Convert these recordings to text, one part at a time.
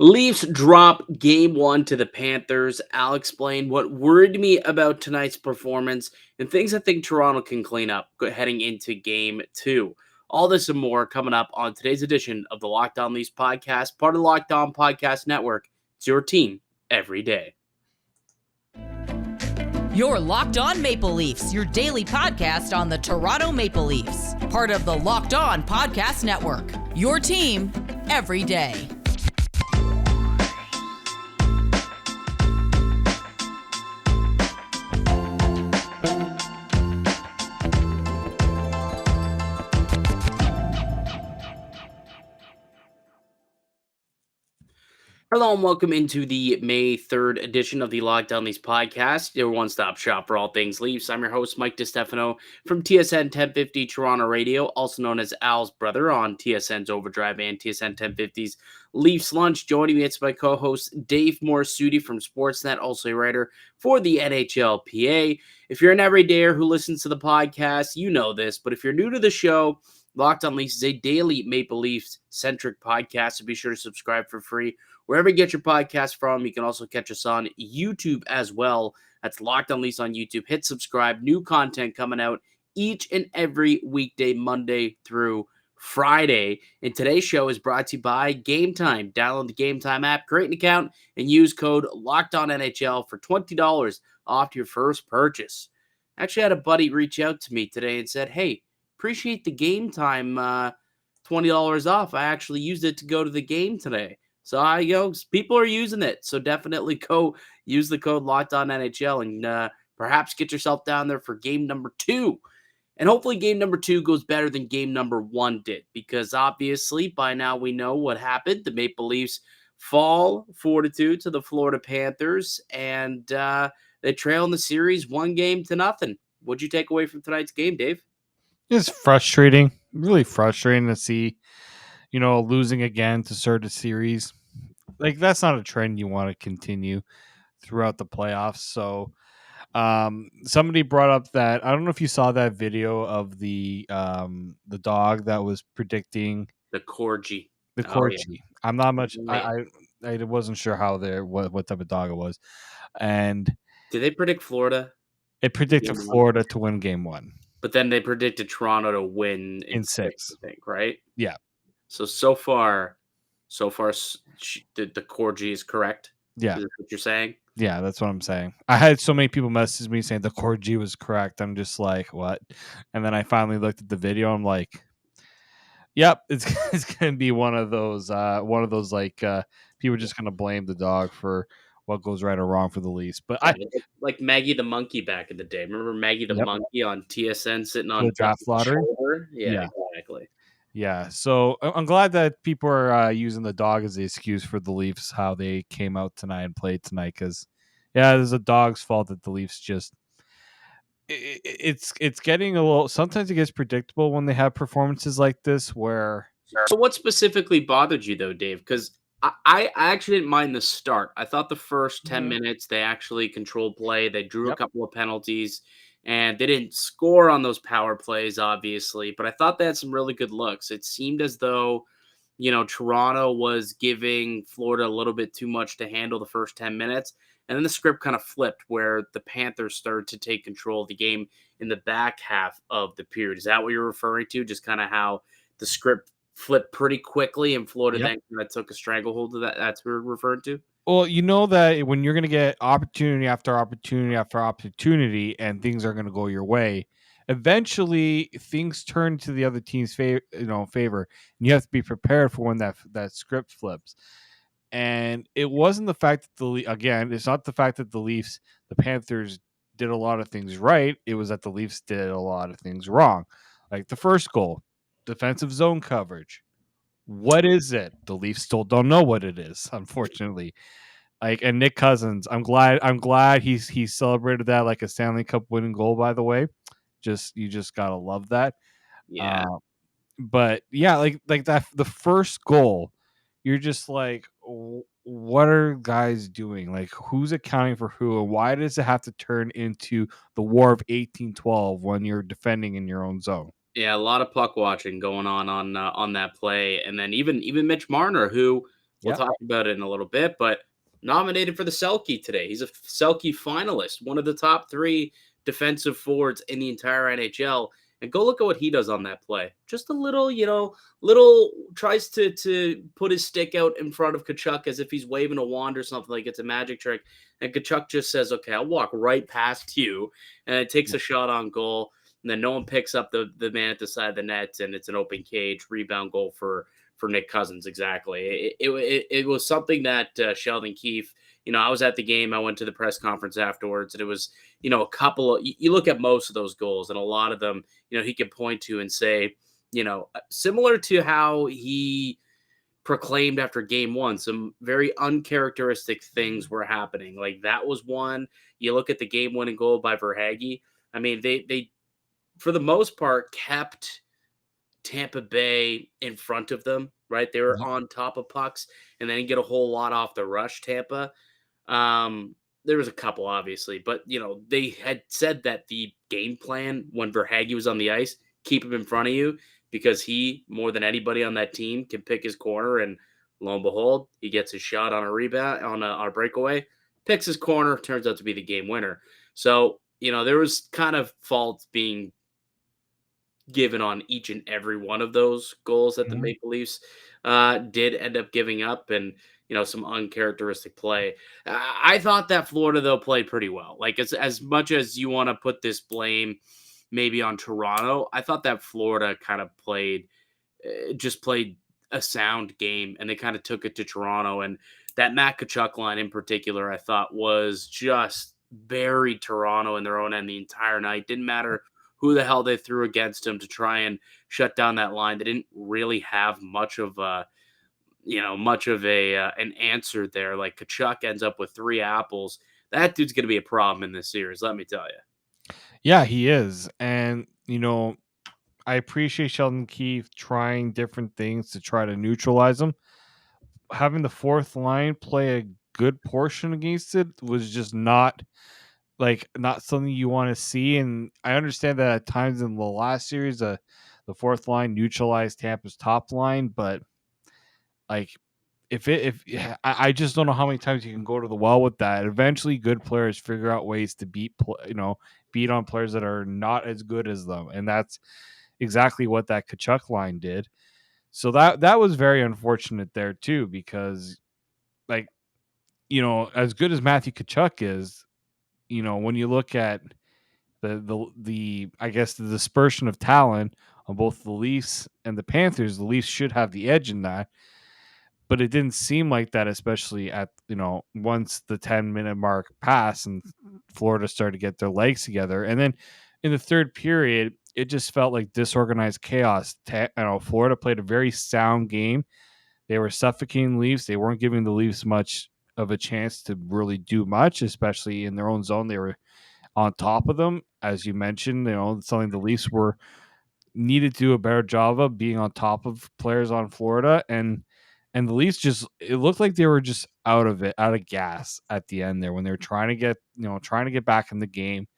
Leafs drop game one to the Panthers. I'll explain what worried me about tonight's performance and things I think Toronto can clean up heading into game two. All this and more coming up on today's edition of the Locked On Leafs podcast, part of the Locked On Podcast Network. It's your team every day. You're Locked On Maple Leafs, your daily podcast on the Toronto Maple Leafs, part of the Locked On Podcast Network. Your team every day. Hello and welcome into the May 3rd edition of the Locked On Leafs podcast, your one-stop shop for all things Leafs. I'm your host, Mike DiStefano from TSN 1050 Toronto Radio, also known as Al's brother on TSN's Overdrive and TSN 1050's Leafs Lunch. Joining me, it's my co-host, Dave Morassutti from Sportsnet, also a writer for the NHLPA. If you're an everydayer who listens to the podcast, you know this, but if you're new to the show, Locked On Leafs is a daily Maple Leafs-centric podcast, so be sure to subscribe for free wherever you get your podcast from. You can also catch us on YouTube as well. That's Locked On Leafs on YouTube. Hit subscribe. New content coming out each and every weekday, Monday through Friday. And today's show is brought to you by Gametime. Download the Gametime app, create an account, and use code LOCKEDONNHL for $20 off your first purchase. I actually had a buddy reach out to me today and said, hey, appreciate the Gametime $20 off. I actually used it to go to the game today. So people are using it. So definitely go use the code LOCKEDONNHL and perhaps get yourself down there for game number 2. And hopefully game number 2 goes better than game number 1 did, because obviously by now we know what happened. The Maple Leafs fall 4-2 to the Florida Panthers, and they trail in the series 1-0. What'd you take away from tonight's game, Dave? It's frustrating, really frustrating to see, losing again to start a series. Like, that's not a trend you want to continue throughout the playoffs. So, somebody brought up that, I don't know if you saw that video of the dog that was predicting the Corgi. The Corgi. Yeah. I'm not much. I wasn't sure how what type of dog it was, and did they predict Florida? It predicted Florida to win game 1. But then they predicted Toronto to win in 6, I think, right? Yeah. So far, the Corgi is correct? Yeah. Is that what you're saying? Yeah, that's what I'm saying. I had so many people message me saying the Corgi was correct. I'm just like, what? And then I finally looked at the video. I'm like, yep, it's going to be one of those like people are just going to blame the dog for what goes right or wrong for the Leafs. But like Maggie the monkey back in the day. Remember Maggie the monkey on TSN sitting on the draft lottery? Yeah, exactly. Yeah, so I'm glad that people are using the dog as the excuse for the Leafs, how they came out tonight and played tonight. Because, there's a dog's fault that the Leafs just it's getting a little. Sometimes it gets predictable when they have performances like this. Where so, what specifically bothered you though, Dave? Because I actually didn't mind the start. I thought the first 10 minutes they actually controlled play. They drew a couple of penalties. And they didn't score on those power plays, obviously, but I thought they had some really good looks. It seemed as though, Toronto was giving Florida a little bit too much to handle the first 10 minutes. And then the script kind of flipped where the Panthers started to take control of the game in the back half of the period. Is that what you're referring to? Just kind of how the script flipped pretty quickly and Florida then kind of took a stranglehold of that? That's what we're referring to? Well, you know that when you're going to get opportunity after opportunity after opportunity and things are going to go your way, eventually things turn to the other team's favor, and you have to be prepared for when that script flips. And it wasn't the fact that it's not the fact that the Panthers did a lot of things right. It was that the Leafs did a lot of things wrong. Like the first goal, defensive zone coverage. What is it? The Leafs still don't know what it is, unfortunately. And Nick Cousins, I'm glad he celebrated that like a Stanley Cup winning goal, by the way. You just gotta love that. Yeah. But yeah, like that the first goal, you're just like, what are guys doing? Like, who's accounting for who, and why does it have to turn into the War of 1812 when you're defending in your own zone? Yeah, a lot of puck watching going on that play, and then even Mitch Marner, who We'll Yeah. talk about it in a little bit, but nominated for the Selke today. He's a Selke finalist, one of the top 3 defensive forwards in the entire NHL. And go look at what he does on that play. Just a little, little tries to put his stick out in front of Tkachuk as if he's waving a wand or something, like it's a magic trick. And Tkachuk just says, "Okay, I'll walk right past you," and it takes a shot on goal. And then no one picks up the man at the side of the net, and it's an open cage rebound goal for Nick Cousins. Exactly. It was something that Sheldon Keefe. I was at the game. I went to the press conference afterwards, and it was a couple of. You look at most of those goals, and a lot of them, he could point to and say, similar to how he proclaimed after game 1, some very uncharacteristic things were happening. Like that was one. You look at the game-winning goal by Verhaeghe. I mean, they for the most part kept Tampa Bay in front of them, right? They were on top of pucks and then get a whole lot off the rush, Tampa. There was a couple, obviously, but, they had said that the game plan when Verhaeghe was on the ice, keep him in front of you because he, more than anybody on that team, can pick his corner. And lo and behold, he gets his shot on a rebound, on a breakaway, picks his corner, turns out to be the game winner. So, there was kind of fault being given on each and every one of those goals that the Mhm. Maple Leafs did end up giving up, and some uncharacteristic play. I thought that Florida though played pretty well. Like as much as you want to put this blame maybe on Toronto, I thought that Florida kind of just played a sound game, and they kind of took it to Toronto. And that Matt Tkachuk line in particular, I thought was just very Toronto in their own end the entire night. Didn't matter who the hell they threw against him to try and shut down that line. They didn't really have much of an answer there. Like Tkachuk ends up with 3 apples. That dude's going to be a problem in this series, let me tell you. Yeah, he is. And, I appreciate Sheldon Keefe trying different things to try to neutralize him. Having the 4th line play a good portion against it was just not something you want to see. And I understand that at times in the last series, the 4th line neutralized Tampa's top line, but like if yeah, I just don't know how many times you can go to the well with that. Eventually, good players figure out ways to beat on players that are not as good as them, and that's exactly what that Kachuk line did. So that was very unfortunate there too, because like as good as Matthew Kachuk is, when you look at the I guess the dispersion of talent on both the Leafs and the Panthers, the Leafs should have the edge in that. But it didn't seem like that, especially at once the 10-minute mark passed and Florida started to get their legs together. And then in the 3rd period, it just felt like disorganized chaos. Florida played a very sound game. They were suffocating Leafs. They weren't giving the Leafs much of a chance to really do much, especially in their own zone. They were on top of them, as you mentioned. Something the Leafs were needed to do a better job of, being on top of players on Florida. And the Leafs it looked like they were just out of gas at the end there when they were trying to get back in the game.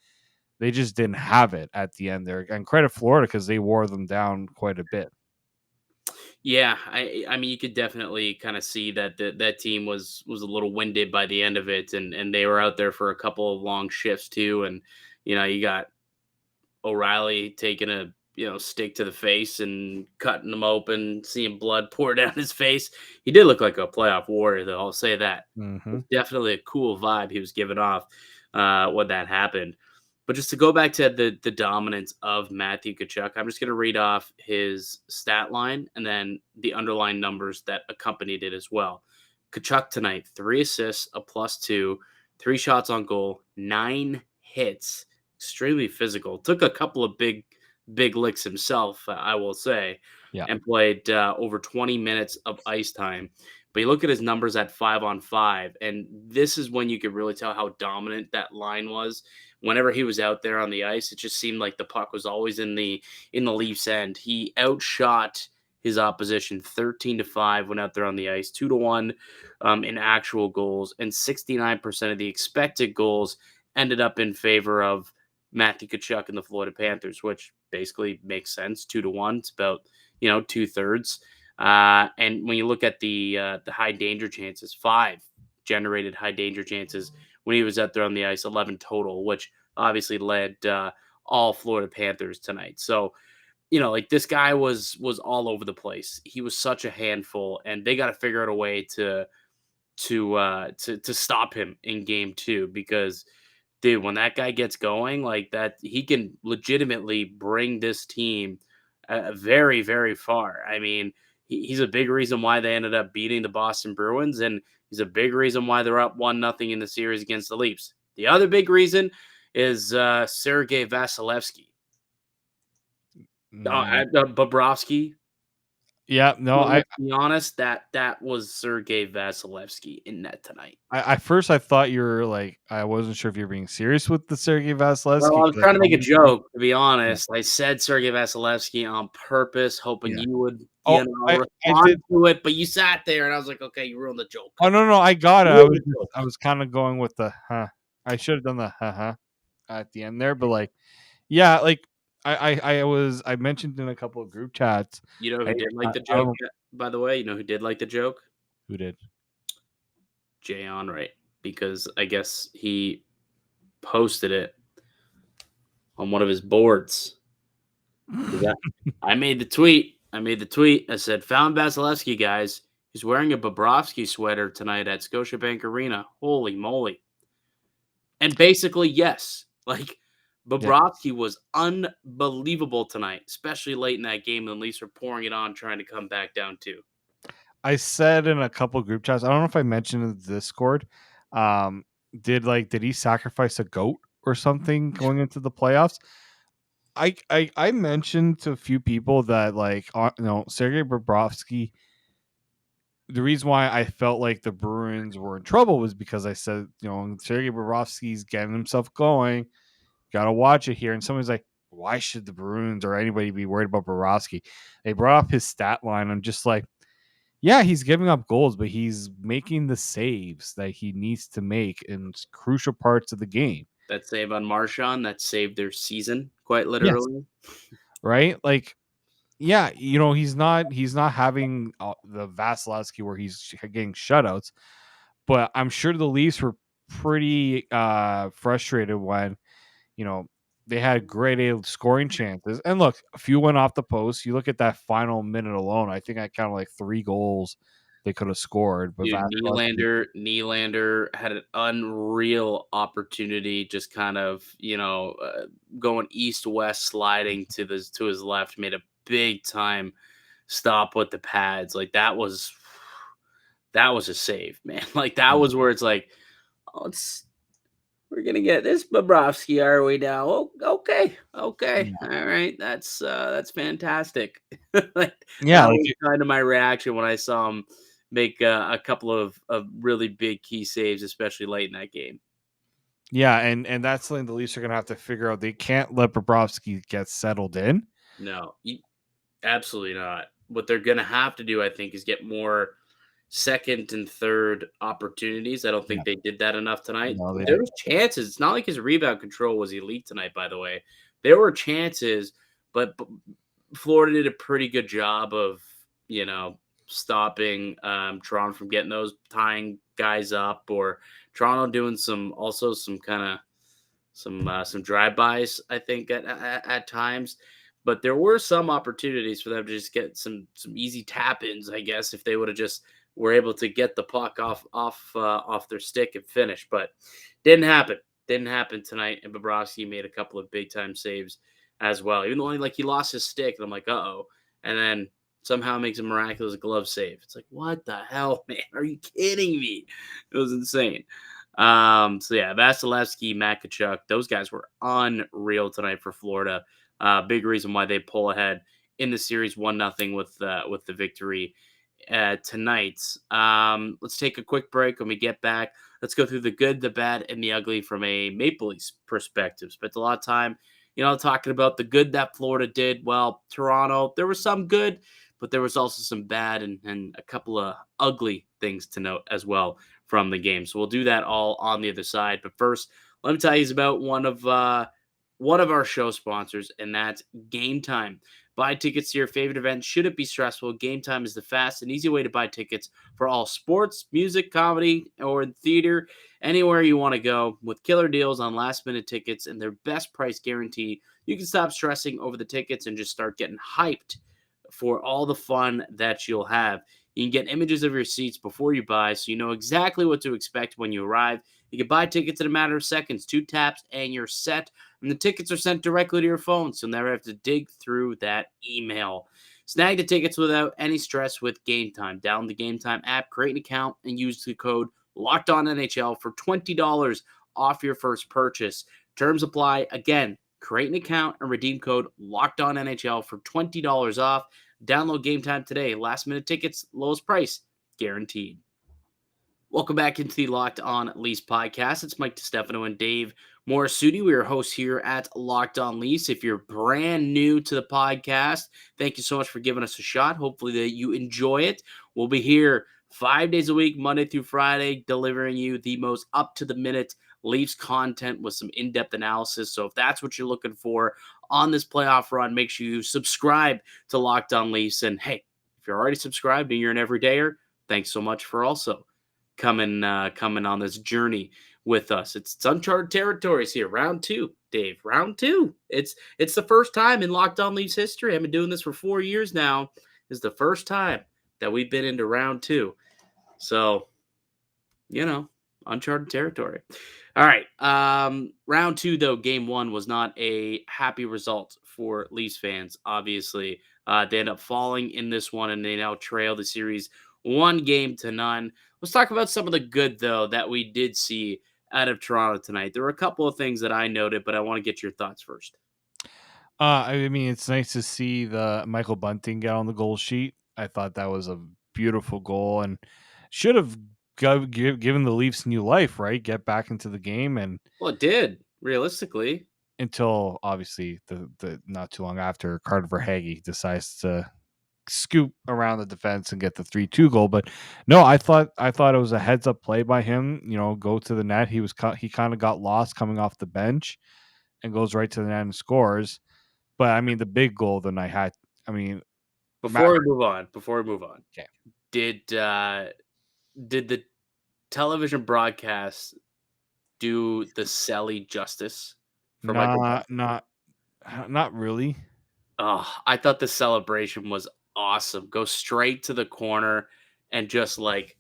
They just didn't have it at the end there. And credit Florida because they wore them down quite a bit. Yeah, I mean, you could definitely kind of see that that team was a little winded by the end of it, and they were out there for a couple of long shifts too. And you got O'Reilly taking a stick to the face and cutting him open, seeing blood pour down his face. He did look like a playoff warrior, though. I'll say that. Mm-hmm. Definitely a cool vibe he was giving off when that happened. But just to go back to the dominance of Matthew Tkachuk, I'm just going to read off his stat line and then the underlying numbers that accompanied it as well. Tkachuk tonight, 3 assists, a +2, 3 shots on goal, 9 hits, extremely physical. Took a couple of big licks himself, I will say, Yeah. and played over 20 minutes of ice time. But you look at his numbers at 5-on-5, and this is when you could really tell how dominant that line was. Whenever he was out there on the ice, it just seemed like the puck was always in the Leafs' end. He outshot his opposition 13-5 when out there on the ice, 2-1 in actual goals, and 69% of the expected goals ended up in favor of Matthew Tkachuk and the Florida Panthers, which basically makes sense. 2-1, it's about 2/3. And when you look at the high danger chances, 5 generated high danger chances when he was out there on the ice, 11 total, which obviously led all Florida Panthers tonight. So, like this guy was all over the place. He was such a handful, and they got to figure out a way to stop him in game 2 because dude, when that guy gets going like that, he can legitimately bring this team very, very far. I mean, he's a big reason why they ended up beating the Boston Bruins, and he's a big reason why they're up 1-0 in the series against the Leafs. The other big reason is Sergei Vasilevsky. Bobrovsky. Yeah, no, Let's be honest, that was Sergei Vasilevsky in net tonight. I first I thought you were like I wasn't sure if you're being serious with the Sergei Vasilevsky. Well, I was 'Cause trying to make a commented- joke, to be honest. I said Sergei Vasilevsky on purpose, hoping Yeah. you would, Oh, I respond did. to it, but you sat there and I was like, okay, you ruined the joke. Oh no, I got it. You ruined the joke. I was kind of going with the huh. I should have done the huh at the end there, but like, yeah, like I mentioned in a couple of group chats. You know who I, did like the I don't joke, know by the way? You know who did like the joke? who did. Jay Onrait, because I guess he posted it on one of his boards. Yeah. I made the tweet. I said, found Vasilevsky, guys. He's wearing a Bobrovsky sweater tonight at Scotiabank Arena. Holy moly. And basically, yes. Like, Bobrovsky was unbelievable tonight, especially late in that game. The Leafs were pouring it on, trying to come back down too. I said in a couple of group chats. I don't know if I mentioned in the Discord. Did he sacrifice a goat or something going into the playoffs? I mentioned to a few people that Sergei Bobrovsky. The reason why I felt like the Bruins were in trouble was because I said, Sergei Bobrovsky's getting himself going. Got to watch it here. And somebody's like, why should the Bruins or anybody be worried about Bobrovsky? They brought up his stat line. I'm just like, yeah, he's giving up goals, but he's making the saves that he needs to make in crucial parts of the game. That save on Marchand, that saved their season, quite Yes. literally. Right? Like, yeah, he's not having the Vasilevsky where he's getting shutouts, but I'm sure the Leafs were pretty frustrated when, they had great scoring chances. And look, a few went off the post. You look at that final minute alone, I think I counted like 3 goals they could have scored. But Dude, Vasilevsky, Nylander had an unreal opportunity, just kind of, going east-west, sliding to his left, made a big time stop with the pads. Like that was a save, man. Like that was where it's like, oh, we're gonna get this Bobrovsky, are we now? Oh, okay, all right, that's fantastic. Like yeah, that like was kind of my reaction when I saw him make a couple of really big key saves, especially late in that game. yeah, and that's something the Leafs are gonna have to figure out. They can't let Bobrovsky get settled in. No, absolutely not. What they're gonna have to do, I think, is get more second and third opportunities. I don't think they did that enough tonight. No, they There didn't. was chances. It's not like his rebound control was elite tonight, by the way. There were chances, but Florida did a pretty good job of, stopping Toronto from getting those, tying guys up, or Toronto doing some drive-bys, I think, at times. But there were some opportunities for them to just get some easy tap-ins, I guess, if they would have just were able to get the puck off their stick and finish. But didn't happen. Didn't happen tonight. And Bobrovsky made a couple of big-time saves as well. Even though he lost his stick, and I'm like, uh-oh. And then somehow makes a miraculous glove save. It's like, what the hell, man? Are you kidding me? It was insane. So yeah, Vasilevsky, Makachuk, those guys were unreal tonight for Florida. Big reason why they pull ahead in the series 1-0 with the victory tonight. Let's take a quick break. When we get back, let's go through the good, the bad, and the ugly from a Maple Leafs perspective. Spent a lot of time, talking about the good that Florida did. Well, Toronto, there was some good, but there was also some bad and a couple of ugly things to note as well from the game. So we'll do that all on the other side. But first, let me tell you about one of one of our show sponsors, and that's Gametime. Buy tickets to your favorite event. Should it be stressful, Gametime is the fast and easy way to buy tickets for all sports, music, comedy, or theater, anywhere you want to go. With killer deals on last-minute tickets and their best price guarantee, you can stop stressing over the tickets and just start getting hyped for all the fun that you'll have. You can get images of your seats before you buy, so you know exactly what to expect when you arrive. You can buy tickets in a matter of seconds, 2 taps, and you're set. And the tickets are sent directly to your phone, so you'll never have to dig through that email. Snag the tickets without any stress with Game Time. Download the Game Time app, create an account, and use the code LOCKEDONNHL for $20 off your first purchase. Terms apply. Again, create an account and redeem code LOCKEDONNHL for $20 off. Download Game Time today. Last minute tickets, lowest price, guaranteed. Welcome back into the Locked On Leafs podcast. It's Mike DiStefano and Dave Morassutti. We are hosts here at Locked On Leafs. If you're brand new to the podcast, thank you so much for giving us a shot. Hopefully that you enjoy it. We'll be here 5 days a week, Monday through Friday, delivering you the most up-to-the-minute Leafs content with some in-depth analysis. So if that's what you're looking for on this playoff run, make sure you subscribe to Locked On Leafs. And hey, if you're already subscribed and you're an everydayer, thanks so much for also coming on this journey with us. It's uncharted territories here. Round 2, Dave. Round 2. It's the first time in Locked On Leafs history. I've been doing this for 4 years now. It's the first time that we've been into round 2. So, uncharted territory. All right. Round 2, though, game 1 was not a happy result for Leafs fans. Obviously, they end up falling in this one, and they now trail the series 1-0. Let's talk about some of the good, though, that we did see out of Toronto tonight. There were a couple of things that I noted, but I want to get your thoughts first. I mean, it's nice to see the Michael Bunting get on the goal sheet. I thought that was a beautiful goal and should have given the Leafs new life, right? Get back into the game, and Well, it did, realistically. until obviously the not too long after, Carter Verhaeghe decides to scoop around the defense and get the 3-2 goal. But no, I thought it was a heads up play by him. Go to the net. He kind of got lost coming off the bench and goes right to the net and scores. But I mean, the big goal of the night had. I mean, Before we move on, okay. Did the television broadcast do the Selly justice for Michael Bunting? Not really. Oh, I thought the celebration was awesome. Go straight to the corner and just like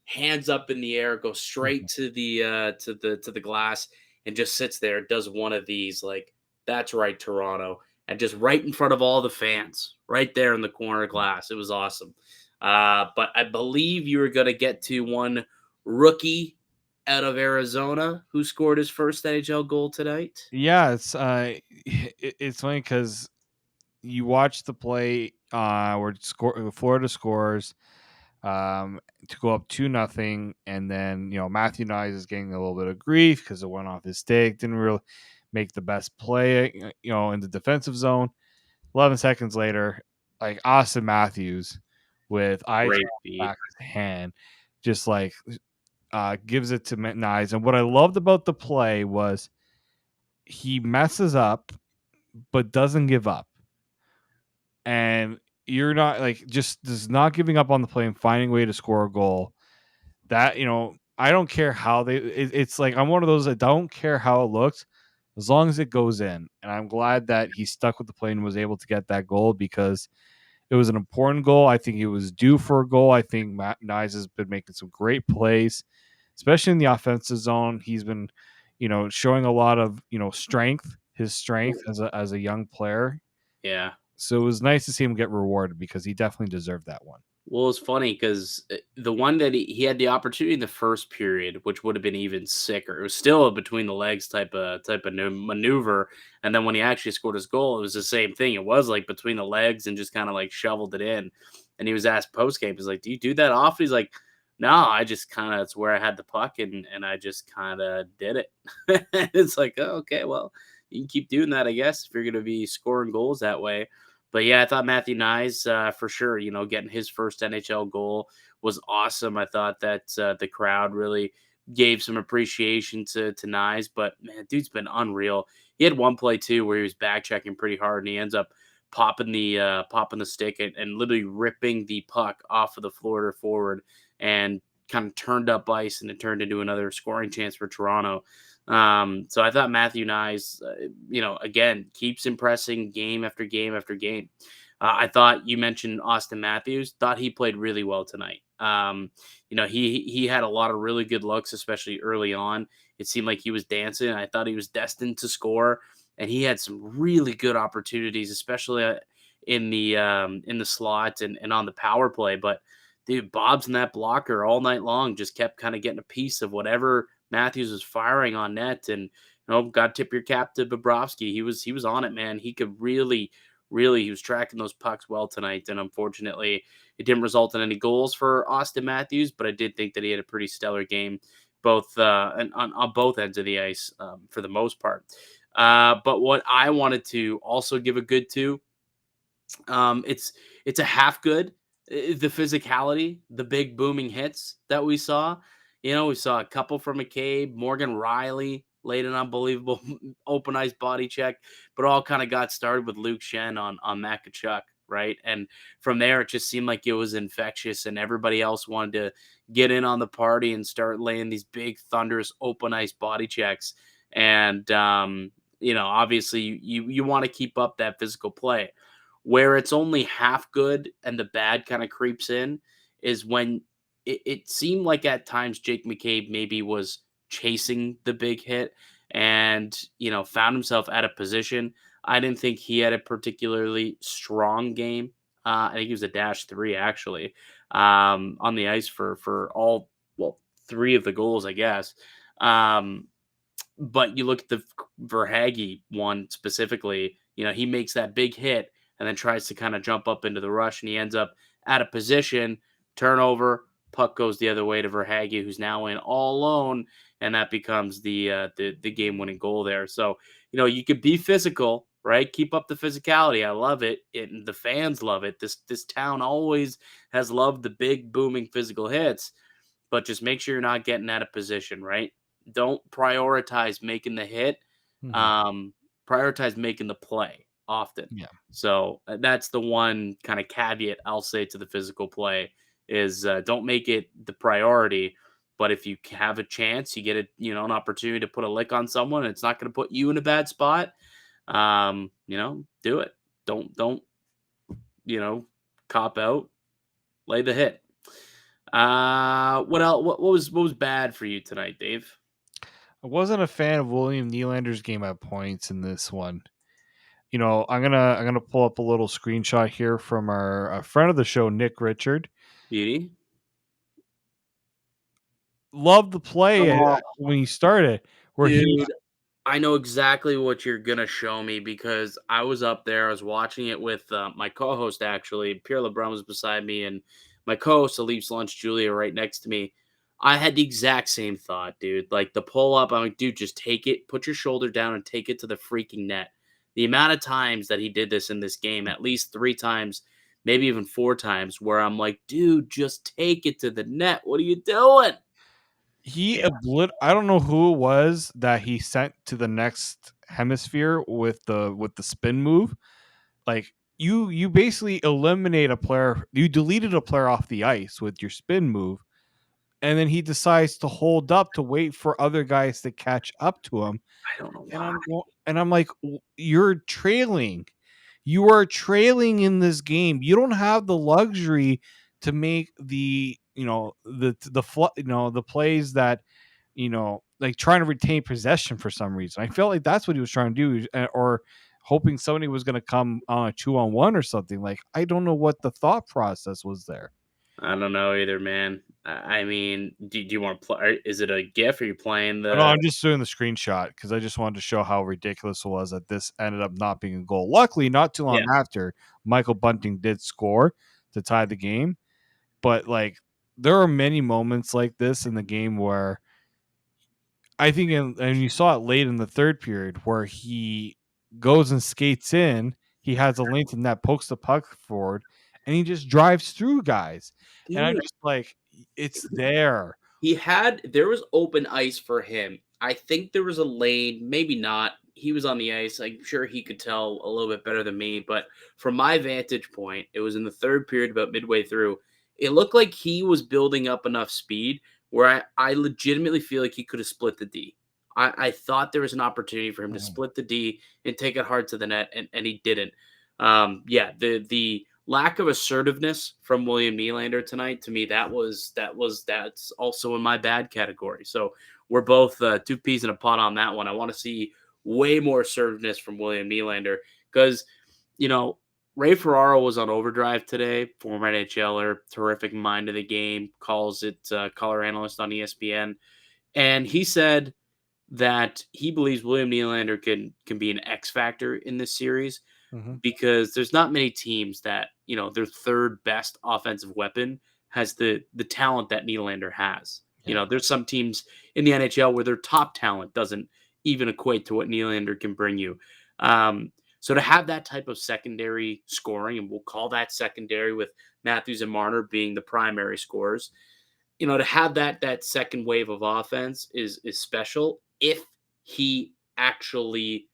hands up in the air, go straight to the glass and just sits there, does one of these like that's right, Toronto, and just right in front of all the fans, right there in the corner glass. It was awesome. But I believe you were gonna get to one rookie out of Arizona who scored his first NHL goal tonight. Yeah, it's funny because you watch the play where Florida scores to go up 2-0, and then Matthew Knies is getting a little bit of grief because it went off his stick, didn't really make the best play in the defensive zone. 11 seconds later, like Austin Matthews with eyes Great on the feed. back of his hand, just like gives it to Knies. And what I loved about the play was he messes up but doesn't give up. And you're not just not giving up on the play and finding a way to score a goal. That, I don't care how it's like, I'm one of those that don't care how it looks as long as it goes in. And I'm glad that he stuck with the play and was able to get that goal because it was an important goal. I think he was due for a goal. I think Matt Knies has been making some great plays, especially in the offensive zone. He's been, showing a lot of, his strength as a young player. Yeah. So it was nice to see him get rewarded because he definitely deserved that one. Well, it's funny because the one that he had the opportunity in the first period, which would have been even sicker. It was still a between the legs type of maneuver, and then when he actually scored his goal, it was the same thing. It was like between the legs and just kind of like shoveled it in. And he was asked post game, he's like, "Do you do that often?" He's like, "No, I just kind of it's where I had the puck and I just kind of did it." It's like, oh, okay, well, you can keep doing that, I guess, if you're going to be scoring goals that way. But yeah, I thought Matthew Knies, for sure, getting his first NHL goal was awesome. I thought that the crowd really gave some appreciation to Knies, but man, dude's been unreal. He had one play too where he was back checking pretty hard, and he ends up popping the stick and literally ripping the puck off of the Florida forward and kind of turned up ice, and it turned into another scoring chance for Toronto. So I thought Matthew Knies, again, keeps impressing game after game after game. I thought you mentioned Austin Matthews. Thought he played really well tonight. He had a lot of really good looks, especially early on. It seemed like he was dancing. I thought he was destined to score, and he had some really good opportunities, especially in the slot and on the power play. But dude, Bob's in that blocker all night long just kept kind of getting a piece of whatever Matthews was firing on net, and got to tip your cap to Bobrovsky. He was on it, man. He could really he was tracking those pucks well tonight, and unfortunately, it didn't result in any goals for Austin Matthews. But I did think that he had a pretty stellar game, both and on both ends of the ice for the most part. But what I wanted to also give a good to, it's a half good. The physicality, the big booming hits that we saw. We saw a couple from McCabe, Morgan Riley laid an unbelievable open ice body check, but all kind of got started with Luke Shen on Matt Tkachuk, right? And from there, it just seemed like it was infectious, and everybody else wanted to get in on the party and start laying these big, thunderous open ice body checks. And obviously, you want to keep up that physical play. Where it's only half good and the bad kind of creeps in is when it seemed like at times Jake McCabe maybe was chasing the big hit and, found himself out of position. I didn't think he had a particularly strong game. I think he was a -3 actually on the ice for all, well, 3 of the goals, I guess. But you look at the Verhaeghe one specifically, he makes that big hit and then tries to kind of jump up into the rush, and he ends up out of position, turnover, puck goes the other way to Verhaeghe, who's now in all alone, and that becomes the game-winning goal there. So, you could be physical, right? Keep up the physicality. I love it. The fans love it. This town always has loved the big, booming physical hits, but just make sure you're not getting out of position, right? Don't prioritize making the hit. Prioritize making the play often. Yeah. So that's the one kind of caveat I'll say to the physical play is don't make it the priority. But if you have a chance, you get an opportunity to put a lick on someone, and it's not going to put you in a bad spot. Do it. Don't cop out. Lay the hit. What else? What was bad for you tonight, Dave? I wasn't a fan of William Nylander's game at points in this one. I'm gonna pull up a little screenshot here from our friend of the show, Nick Richard. Beauty. Love the play when he started. Dude, I know exactly what you're gonna show me because I was up there. I was watching it with my co-host. Actually, Pierre LeBrun was beside me, and my co-host, the Leafs Lunch, Julia, right next to me. I had the exact same thought, dude. Like the pull up, I'm like, dude, just take it, put your shoulder down, and take it to the freaking net. The amount of times that he did this in this game, at least 3 times, maybe even 4 times, where I'm like, dude, just take it to the net. What are you doing? I don't know who it was that he sent to the next hemisphere with the spin move. Like you basically eliminate a player, you deleted a player off the ice with your spin move, and then he decides to hold up to wait for other guys to catch up to him. I don't know why. And I'm like, you're trailing. You are trailing in this game. You don't have the luxury to make the plays that like trying to retain possession for some reason. I felt like that's what he was trying to do, or hoping somebody was going to come on a 2-on-1 or something. Like I don't know what the thought process was there. I don't know either, man. I mean, do you want to play? Is it a GIF? Or are you playing the? No, I'm just doing the screenshot because I just wanted to show how ridiculous it was that this ended up not being a goal. Luckily, not too long after, Michael Bunting did score to tie the game. But like, there are many moments like this in the game where I think, and you saw it late in the third period, where he goes and skates in. He has a length in that, pokes the puck forward, and he just drives through guys. Dude. And I'm just like, it's there. There was open ice for him. I think there was a lane, maybe not. He was on the ice. I'm sure he could tell a little bit better than me, but from my vantage point, it was in the third period, about midway through. It looked like he was building up enough speed where I legitimately feel like he could have split the D. I thought there was an opportunity for him to split the D and take it hard to the net, and he didn't. Yeah, the lack of assertiveness from William Nylander tonight, to me, that's also in my bad category. So we're both two peas in a pot on that one. I want to see way more assertiveness from William Nylander because Ray Ferraro was on overdrive today, former NHLer, terrific mind of the game, calls it color analyst on ESPN, and he said that he believes William Nylander can be an X factor in this series because there's not many teams that their third best offensive weapon has the talent that Nylander has. There's some teams in the NHL where their top talent doesn't even equate to what Nylander can bring you. So to have that type of secondary scoring, and we'll call that secondary with Matthews and Marner being the primary scorers, to have that second wave of offense is special if he actually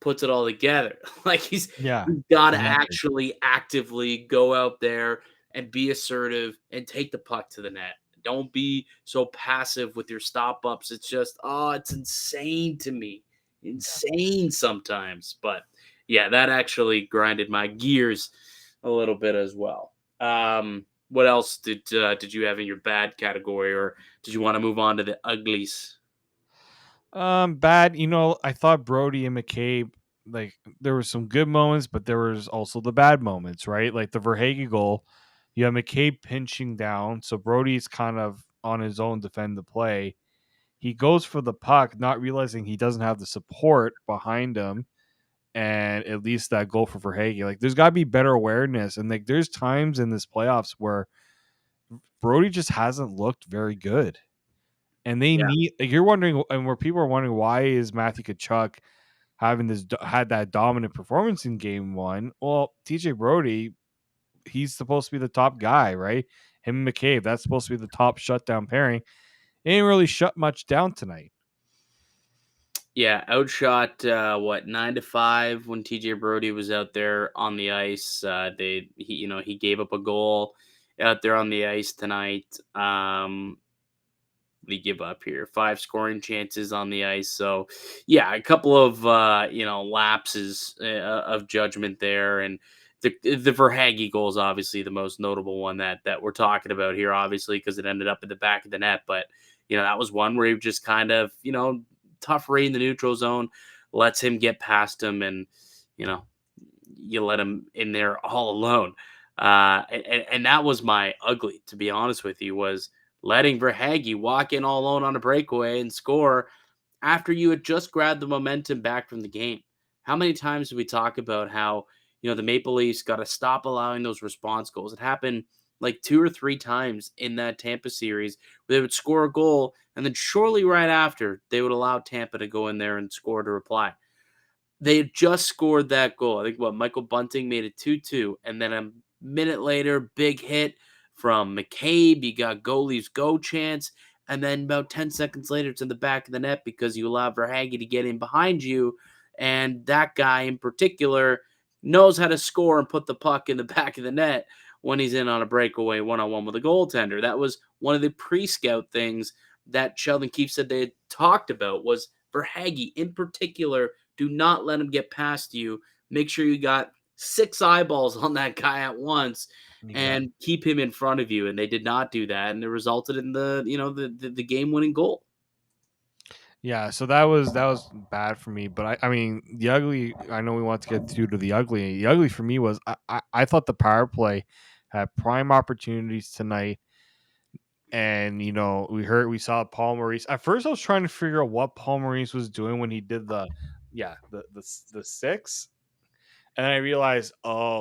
puts it all together. Like he's got to exactly. actually actively go out there and be assertive and take the puck to the net. Don't be so passive with your stop ups. It's just, it's insane to me. Insane sometimes. But yeah, that actually grinded my gears a little bit as well. What else did you have in your bad category, or did you want to move on to the uglies? Bad. I thought Brody and McCabe, like there were some good moments, but there was also the bad moments, right? Like the Verhaeghe goal, you have McCabe pinching down, so Brody's kind of on his own defend the play. He goes for the puck, not realizing he doesn't have the support behind him, and at least that goal for Verhaeghe. Like there's got to be better awareness, and like there's times in this playoffs where Brody just hasn't looked very good. And they Yeah. need, like, you're wondering, and where people are wondering, why is Matthew Tkachuk had that dominant performance in game one? Well, TJ Brody, he's supposed to be the top guy, right? Him and McCabe, that's supposed to be the top shutdown pairing. They ain't really shut much down tonight. Yeah, outshot 9-5 when TJ Brody was out there on the ice. He gave up a goal out there on the ice tonight. They give up here 5 scoring chances on the ice. So yeah, a couple of lapses of judgment there, and the Verhaeghe goal is obviously the most notable one that we're talking about here, obviously because it ended up in the back of the net. But that was one where he just kind of tough rate in the neutral zone, lets him get past him, and you let him in there all alone. And that was my ugly, to be honest with you, was letting Verhaeghe walk in all alone on a breakaway and score after you had just grabbed the momentum back from the game. How many times did we talk about how the Maple Leafs got to stop allowing those response goals? It happened like 2 or 3 times in that Tampa series where they would score a goal, and then shortly right after, they would allow Tampa to go in there and score to reply. They had just scored that goal. I think Michael Bunting made it 2-2, and then a minute later, big hit from McCabe. You got goalie's go chance, and then about 10 seconds later, it's in the back of the net because you allow Verhaeghe to get in behind you, and that guy in particular knows how to score and put the puck in the back of the net when he's in on a breakaway one-on-one with a goaltender. That was one of the pre-scout things that Sheldon Keefe said they had talked about, was Verhaeghe in particular. Do not let him get past you. Make sure you got 6 eyeballs on that guy at once and keep him in front of you. And they did not do that, and it resulted in the game-winning goal. Yeah, so that was bad for me. But I mean, the ugly. I know we want to get to the ugly. The ugly for me was I thought the power play had prime opportunities tonight, and we saw Paul Maurice. At first, I was trying to figure out what Paul Maurice was doing when he did the 6, and then I realized,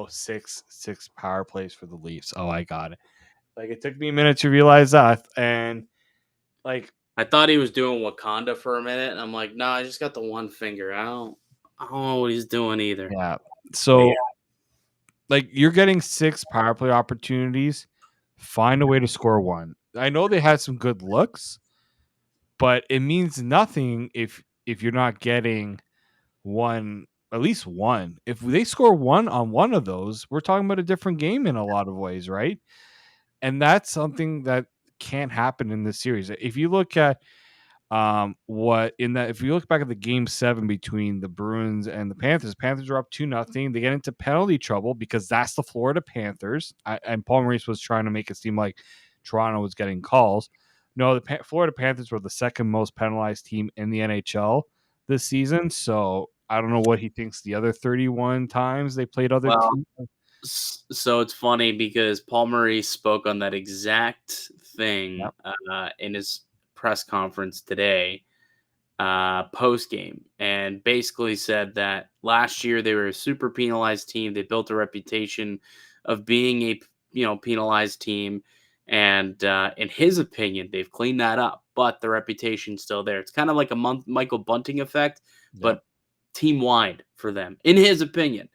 six power plays for the Leafs. Oh, I got it. Like it took me a minute to realize that, and like. I thought he was doing Wakanda for a minute, and I'm like, no, I just got the one finger. I don't know what he's doing either. Yeah. So, like, you're getting 6 power play opportunities. Find a way to score one. I know they had some good looks, but it means nothing if you're not getting one, at least one. If they score one on one of those, we're talking about a different game in a lot of ways, right? And that's something that can't happen in this series. If you look at what in that, if you look back at the game 7 between the Bruins and the Panthers are up 2-0. They get into penalty trouble because that's the Florida Panthers. And Paul Maurice was trying to make it seem like Toronto was getting calls. No, the Florida Panthers were the second most penalized team in the NHL this season. So I don't know what he thinks the other 31 times they played other Well, teams. so it's funny because Paul Murray spoke on that exact thing Yep. in his press conference today, post game, and basically said that last year they were a super penalized team. They built a reputation of being a penalized team, and in his opinion, they've cleaned that up, but the reputation's still there. It's kind of like a Michael Bunting effect, Yep. but team wide for them, in his opinion.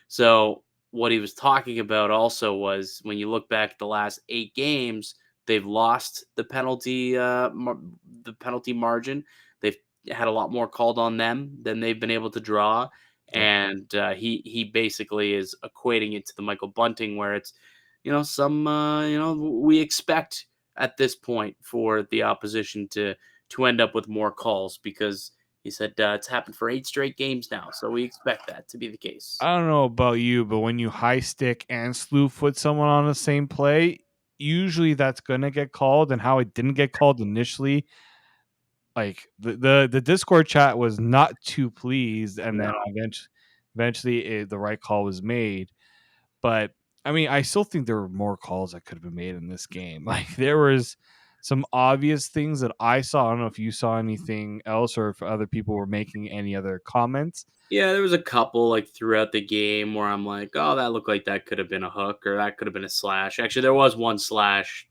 So what he was talking about also was when you look back at the last 8 games, they've lost the penalty margin. They've had a lot more called on them than they've been able to draw, Yep. and he basically is equating it to the Michael Bunting, where it's we expect at this point for the opposition to end up with more calls because he said it's happened for 8 straight games now, so we expect that to be the case. I don't know about you, but when you high stick and slew foot someone on the same play, usually that's gonna get called. And how it didn't get called initially, like the Discord chat was not too pleased, and No. then eventually the right call was made. But I mean, I still think there were more calls that could have been made in this game. Like there was some obvious things that I saw. I don't know if you saw anything else or if other people were making any other comments. Yeah, there was a couple like throughout the game where I'm like, oh, that looked like that could have been a hook or that could have been a slash. Actually, there was one slash.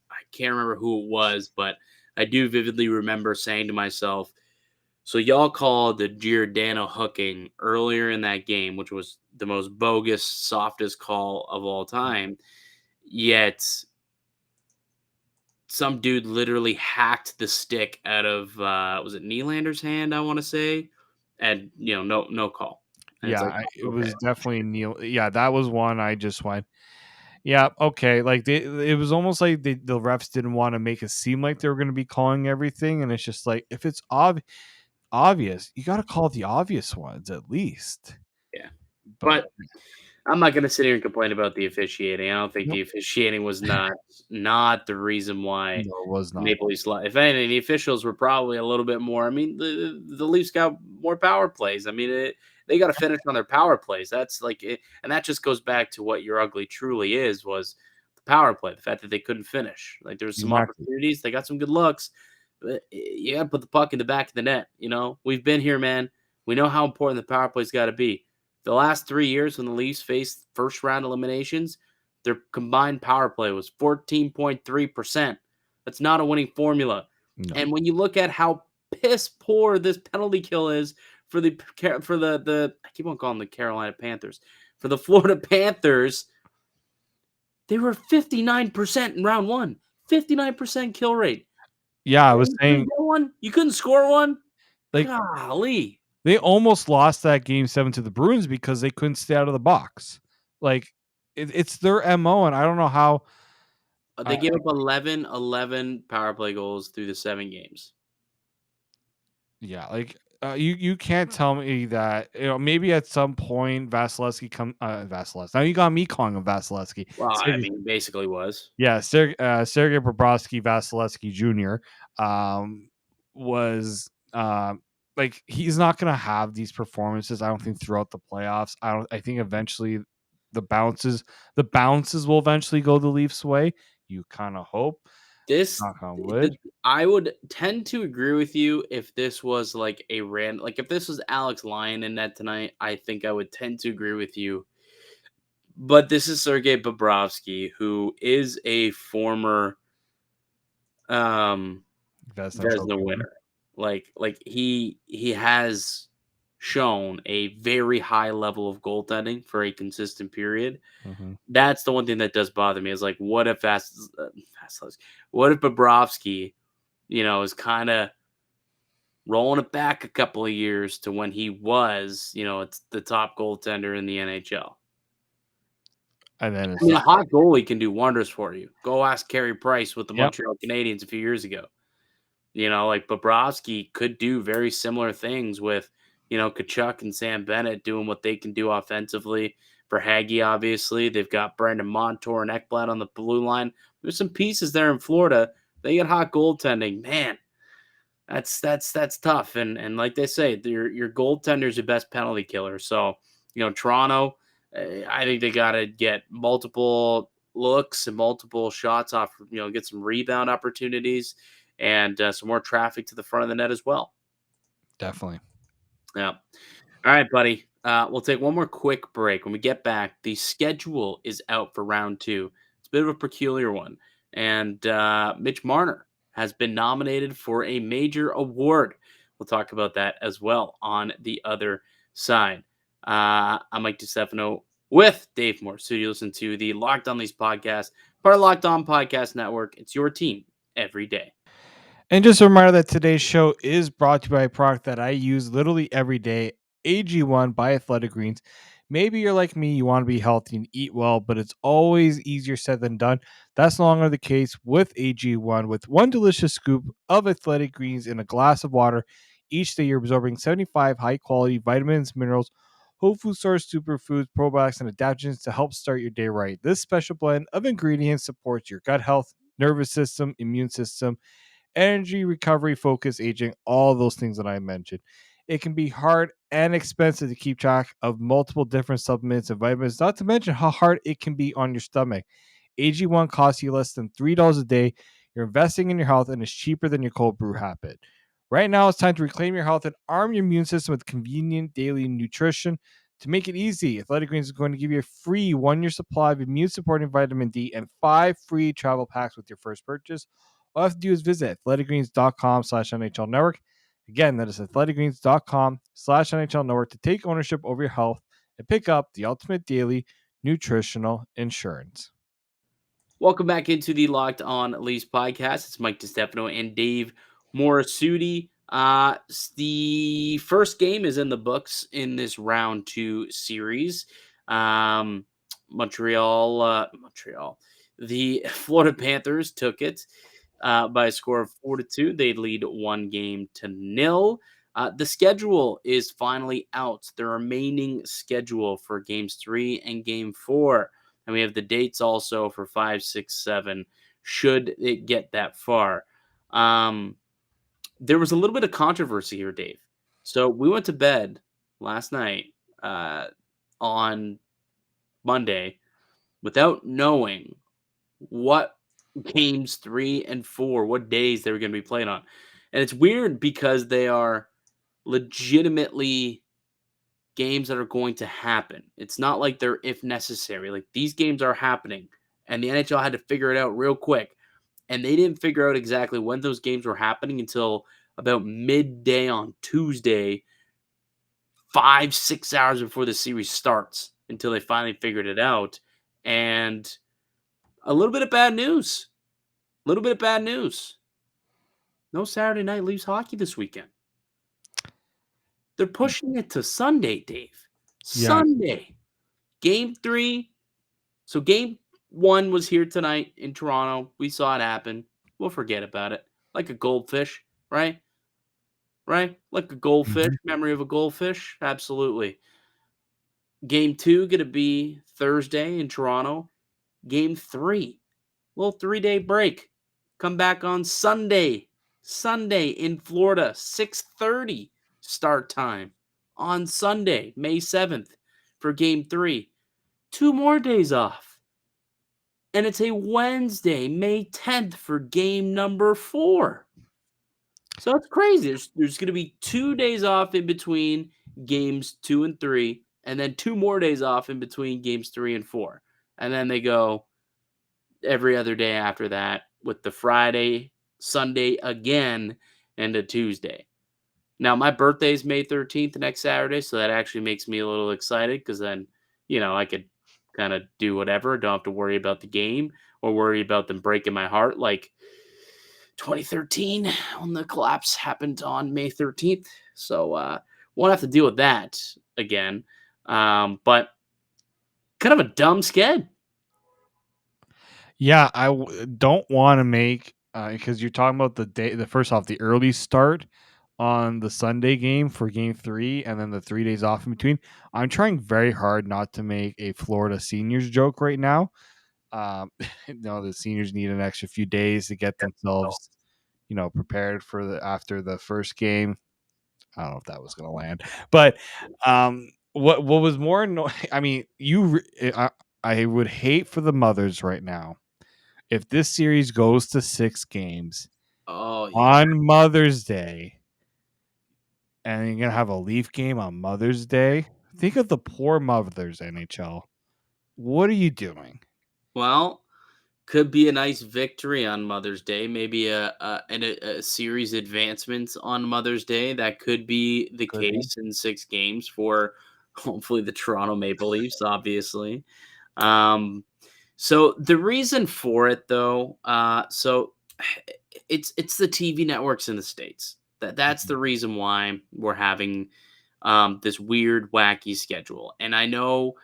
I can't remember who it was, but I do vividly remember saying to myself, so y'all called the Giordano hooking earlier in that game, which was the most bogus, softest call of all time. Yet some dude literally hacked the stick out of was it Nylander's hand, I want to say, and no call. And it's Yeah, like, it okay, was definitely Neil. Yeah, that was one I just went, yeah, okay. Like it was almost like the refs didn't want to make it seem like they were going to be calling everything, and it's just like if it's obvious, you got to call the obvious ones at least. yeah. But But I'm not going to sit here and complain about the officiating. I don't think nope, the officiating was not the reason why no, it was not. Maple Leafs. If anything, the officials were probably a little bit more. I mean, the Leafs got more power plays. I mean, they got to finish on their power plays. That's like it, and that just goes back to what your ugly truly is was the power play. The fact that they couldn't finish. Like there was some Exactly. opportunities. They got some good looks, but you got to put the puck in the back of the net. We've been here, man. We know how important the power play's got to be. The last 3 years when the Leafs faced first round eliminations, their combined power play was 14.3%. That's not a winning formula. No. And when you look at how piss poor this penalty kill is for the I keep on calling the Carolina Panthers, for the Florida Panthers, they were 59% in round 1. 59% kill rate. Yeah, I And was you couldn't saying get one? You couldn't score one? like Golly. they almost lost that game 7 to the Bruins because they couldn't stay out of the box. Like it's their MO, and I don't know how. They gave up 11 power play goals through the 7 games. Yeah, like you can't tell me that maybe at some point Vasilevsky Vasilevsky. Now you got me calling him Vasilevsky. Well, I mean, basically was. Yeah, Sergei Bobrovsky Vasilevsky Jr. Was like he's not gonna have these performances. I don't think throughout the playoffs. I think eventually the bounces will eventually go the Leafs' way. You kind of hope. This Knock on wood. I would tend to agree with you if this was like like if this was Alex Lyon in net tonight, I think I would tend to agree with you. But this is Sergei Bobrovsky, who is a former Vezina Vezina Trophy winner. winner. Like he has shown a very high level of goaltending for a consistent period. Mhm. That's the one thing that does bother me is like, what if what if Bobrovsky, is kind of rolling it back a couple of years to when he was, it's the top goaltender in the NHL. And then I it's mean, a hot goalie can do wonders for you. Go ask Carey Price with the yep, Montreal Canadiens a few years ago. Like Bobrovsky could do very similar things with, Kachuk and Sam Bennett doing what they can do offensively. Verhaeghe, obviously, they've got Brandon Montour and Ekblad on the blue line. There's some pieces there in Florida. They get hot goaltending, man. That's tough. And like they say, your goaltender's your best penalty killer. So, Toronto, I think they got to get multiple looks and multiple shots off, get some rebound opportunities and some more traffic to the front of the net as well. definitely. Yeah. All right, buddy. We'll take one more quick break. When we get back, the schedule is out for round 2. It's a bit of a peculiar one. And Mitch Marner has been nominated for a major award. We'll talk about that as well on the other side. I'm Mike DiStefano with Dave Morassutti. Listen to the Locked On Leafs podcast, part of Locked On Podcast Network. It's your team every day. And just a reminder that today's show is brought to you by a product that I use literally every day, AG1 by Athletic Greens. Maybe you're like me, you want to be healthy and eat well, but it's always easier said than done. That's no longer the case with AG1. With one delicious scoop of Athletic Greens in a glass of water each day, you're absorbing 75 high-quality vitamins, minerals, whole food source superfoods, probiotics, and adaptogens to help start your day right. This special blend of ingredients supports your gut health, nervous system, immune system, energy, recovery, focus, aging, all those things that I mentioned. It can be hard and expensive to keep track of multiple different supplements and vitamins, not to mention how hard it can be on your stomach. AG1 costs you less than $3 a day. You're investing in your health and it's cheaper than your cold brew habit. Right now, it's time to reclaim your health and arm your immune system with convenient daily nutrition. To make it easy, Athletic Greens is going to give you a free 1-year supply of immune supporting vitamin D and 5 free travel packs with your first purchase. All you have to do is visit athleticgreens.com/NHL network. Again, that is athleticgreens.com/NHL network to take ownership over your health and pick up the ultimate daily nutritional insurance. Welcome back into the Locked On Leafs podcast. It's Mike DiStefano and Dave Morassutti. The first game is in the books in this round 2 series. Montreal. The Florida Panthers took it by a score of 4-2. They lead 1-0. The schedule is finally out. The remaining schedule for games 3 and game 4. And we have the dates also for 5, 6, 7, should it get that far. There was a little bit of controversy here, Dave. So we went to bed last night on Monday without knowing what games 3 and 4, what days they were going to be played on. And it's weird because they are legitimately games that are going to happen. It's not like they're if necessary. Like these games are happening, and the NHL had to figure it out real quick. And they didn't figure out exactly when those games were happening until about midday on Tuesday, 5, 6 hours before the series starts, until they finally figured it out. And a little bit of bad news. No Saturday Night Leafs hockey this weekend. They're pushing it to Sunday, Dave. Yeah. Sunday. Game 3. So game 1 was here tonight in Toronto. We saw it happen. We'll forget about it. Like a goldfish, right? Right? Like a goldfish. Mhm. Memory of a goldfish. Absolutely. Game 2 going to be Thursday in Toronto. Game 3. Little 3-day break. Come back on Sunday. Sunday in Florida. 6:30 start time on Sunday, May 7th for game 3. 2 more days off. And it's a Wednesday, May 10th for game number 4. So it's crazy. There's going to be 2 days off in between games 2 and 3, and then 2 more days off in between games 3 and 4. And then they go every other day after that with the Friday, Sunday again, and a Tuesday. Now, my birthday is May 13th, next Saturday, so that actually makes me a little excited because then, I could kind of do whatever. Don't have to worry about the game or worry about them breaking my heart like 2013 when the collapse happened on May 13th. So, won't have to deal with that again. But kind of a dumb sked. Yeah, don't want to make because you're talking about the first off the early start on the Sunday game for game 3 and then the 3 days off in between. I'm trying very hard not to make a Florida seniors joke right now. The seniors need an extra few days to get themselves, prepared for after the first game. I don't know if that was going to land, but what was more annoying? I mean, I would hate for the mothers right now if this series goes to 6 games Oh, yeah. on Mother's Day, and you're gonna have a Leaf game on Mother's Day. Think of the poor mothers, NHL. What are you doing? Well, could be a nice victory on Mother's Day. Maybe a series advancements on Mother's Day. That could be the Could be. case in 6 games for hopefully the Toronto Maple Leafs, obviously. Um, so the reason for it, though, it's the TV networks in the states. That's the reason why we're having this weird, wacky schedule. And I know,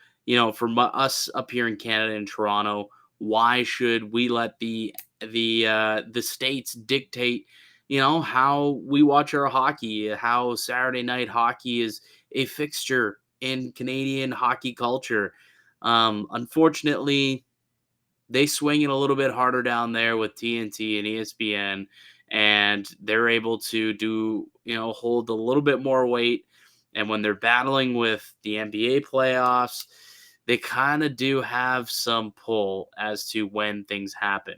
for us up here in Canada and Toronto, why should we let the states dictate, how we watch our hockey, how Saturday night hockey is a fixture in Canadian hockey culture? Unfortunately, they swing it a little bit harder down there with TNT and ESPN, and they're able to hold a little bit more weight. And when they're battling with the NBA playoffs, they kind of do have some pull as to when things happen.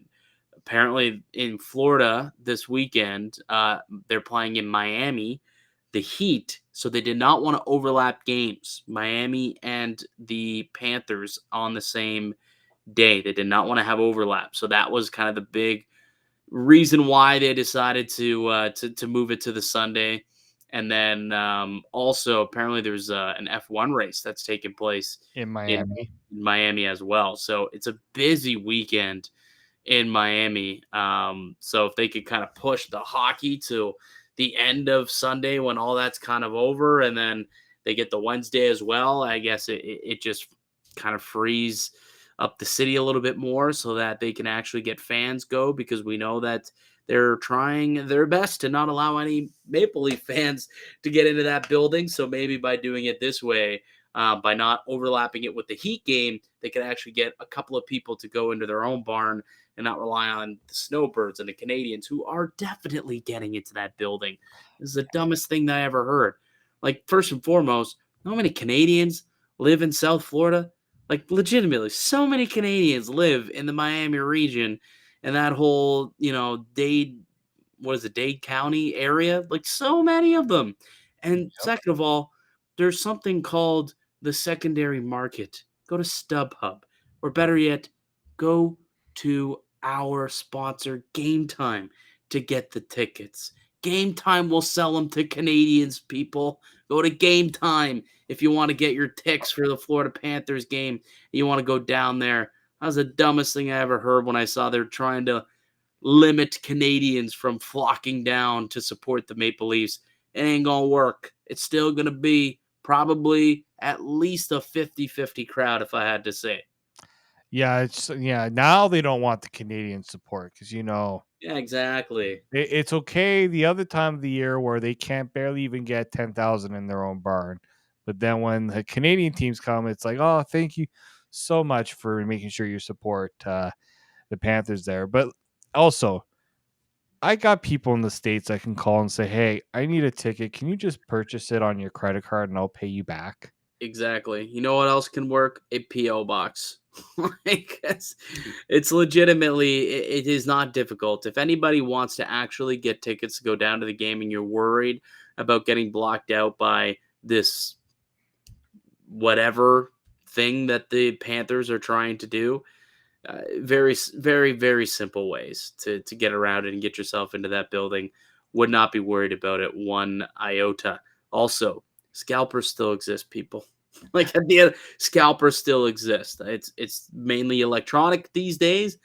Apparently, in Florida this weekend, they're playing in Miami, the Heat. So they did not want to overlap games, Miami and the Panthers on the same day. They did not want to have overlap. So that was kind of the big reason why they decided to move it to the Sunday. And then also apparently there's an F1 race that's taking place In in Miami. Miami as well. So it's a busy weekend in Miami. So if they could kind of push the hockey to the end of Sunday when all that's kind of over, and then they get the Wednesday as well, I guess it just kind of frees up the city a little bit more so that they can actually get fans go, because we know that they're trying their best to not allow any Maple Leaf fans to get into that building. So maybe by doing it this way, by not overlapping it with the Heat game, they could actually get a couple of people to go into their own barn and not rely on the Snowbirds and the Canadians, who are definitely getting into that building. This is the dumbest thing that I ever heard. Like, first and foremost, how many Canadians live in South Florida? Like, legitimately, so many Canadians live in the Miami region and that whole, Dade, what is it, Dade County area? Like, so many of them. And second of all, there's something called the secondary market. Go to StubHub, or better yet, go to our sponsor, Gametime, to get the tickets. Gametime will sell them to Canadians, people. Go to Gametime if you want to get your ticks for the Florida Panthers game. You want to go down there. That was the dumbest thing I ever heard when I saw they're trying to limit Canadians from flocking down to support the Maple Leafs. It ain't going to work. It's still going to be probably at least a 50-50 crowd, if I had to say. Yeah, now they don't want the Canadian support because Yeah, exactly. it's okay the other time of the year where they can't barely even get 10,000 in their own barn. But then when the Canadian teams come, it's like, oh, thank you so much for making sure you support the Panthers there. But also, I got people in the States I can call and say, hey, I need a ticket. Can you just purchase it on your credit card and I'll pay you back? Exactly. You know what else can work? A PO box. Like, it's legitimately, it is not difficult. If anybody wants to actually get tickets to go down to the game and you're worried about getting blocked out by this whatever thing that the Panthers are trying to do, very, very, very simple ways to get around it and get yourself into that building. Would not be worried about it one iota. Also, scalpers still exist, people. Like at the end, scalpers still exist. It's mainly electronic these days,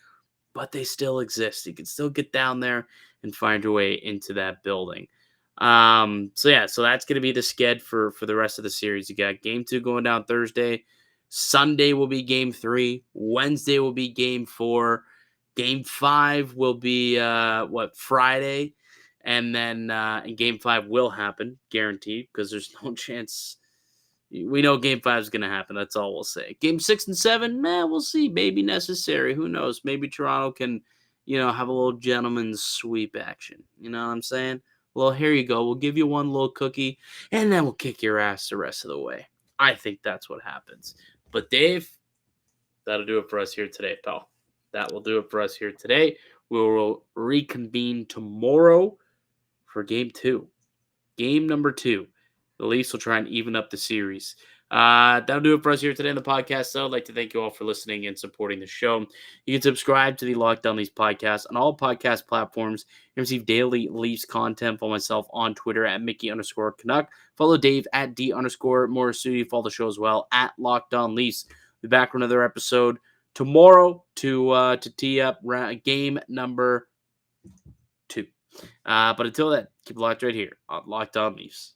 but they still exist. You can still get down there and find your way into that building. So that's gonna be the sked for the rest of the series. You got game 2 going down Thursday. Sunday will be game 3. Wednesday will be game 4. Game 5 will be Friday, and then and game 5 will happen, guaranteed, because there's no chance. We know game 5 is going to happen. That's all we'll say. Game 6 and 7, man, we'll see. Maybe necessary. Who knows? Maybe Toronto can, have a little gentleman's sweep action. You know what I'm saying? Well, here you go. We'll give you one little cookie, and then we'll kick your ass the rest of the way. I think that's what happens. But Dave, that'll do it for us here today, pal. That will do it for us here today. We will reconvene tomorrow for game 2. Game number 2. The Leafs will try and even up the series. That'll do it for us here today on the podcast. So I'd like to thank you all for listening and supporting the show. You can subscribe to the Locked On Leafs podcast on all podcast platforms and receive daily Leafs content. Follow myself on Twitter at Mickey_Canuck. Follow Dave at D_Morassutti. Follow the show as well at Locked On Leafs. We'll be back for another episode tomorrow to tee up game number 2. But until then, keep it locked right here on Locked On Leafs.